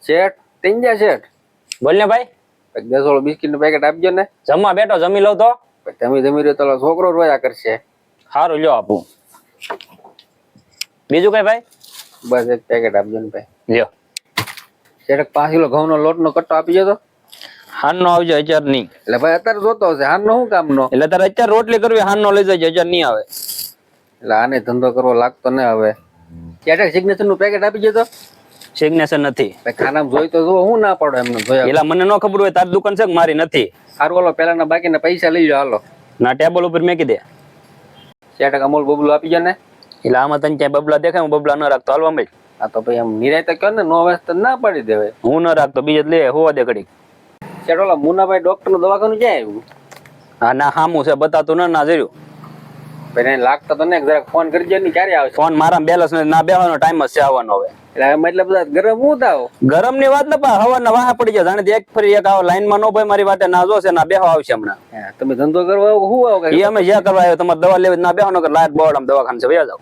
શેઠ ટીંજા શેઠ બોલ ને ભાઈ. 10 વાળો બિસ્કિટ નું પેકેટ આપજો ને. જમવા બેઠો, જમી લઉં તો. તમે જમી રહ્યો તો છોકરો રોયા કરશે. સારું લ્યો આપું. બીજું કઈ ભાઈ? બસ એક પેકેટ આપજો ને ભાઈ. લ્યો. શેઠ 5 કિલો ઘઉં નો લોટ નો કટ્ટો આપી જતો. હાન નો આવજો, અત્યારે નહીં. એટલે ભાઈ અત્યારે જોતો હશે, હાન નો શું કામ નો? એટલે તારે અત્યારે રોટલી કરવી, હાન નો લઈ જજો, અત્યારે નહીં આવે. એટલે આને ધંધો કરવો લાગતો ને હવે. શેઠ સિગ્નેચર નું પેકેટ આપી જતો. સિગ્નેચર નથી. ખાનામાં જોઈ તો જો હું ના પાડો એમને જોયા. એલા મને ન ખબર હોય, તારી દુકાન છે કે મારી નથી. સારું હાલો, પેલાના બાકીના પૈસા લઈ જાઓ હાલો. ના ટેબલ ઉપર મેકી દે. શેઠ અમૂલ બબલું આપી જાય ને. એટલે આમાં તને ક્યાંય બબલા દેખાય, હું બબલા ન રાખતો, હાલવા મળે. આ તો ભાઈ આમ નિરાયતા કહો ને, નો વેસ્ટ ના પાડી દેવાય. હું ન રાખતો, બીજે લે હોવા દે ઘડી. શેઠ ઓલા મુનાભાઈ ડોક્ટર નું દવાખાનું ક્યાં આવ્યું? હા ના હામું છે, બતાતું ના જર્યું. ભાઈ લાગતા તો ને જરાક ફોન કરજો ને, ક્યારે આવશે? ફોન મારા બેલેન્સ ના બેવાનો ટાઈમ જ છે આવવાનો હવે. એટલે બધા ગરમ હું થાવ. ગરમ ની વાત ને પણ હવાના વાહ પડી જાય, જાણે એક ફરી એક આવો લાઈન માં નો ભાઈ મારી વાટે ના જોશે ના બેહવા આવશે હમણાં. તમે ધંધો કરવા આવો હું આવો? એ અમે જ્યાં કરવા આવ્યો, તમારે દવા લેવી ના બેહવાનો કે લાયક બોર્ડ દવાખાને છે, વયા જાવ.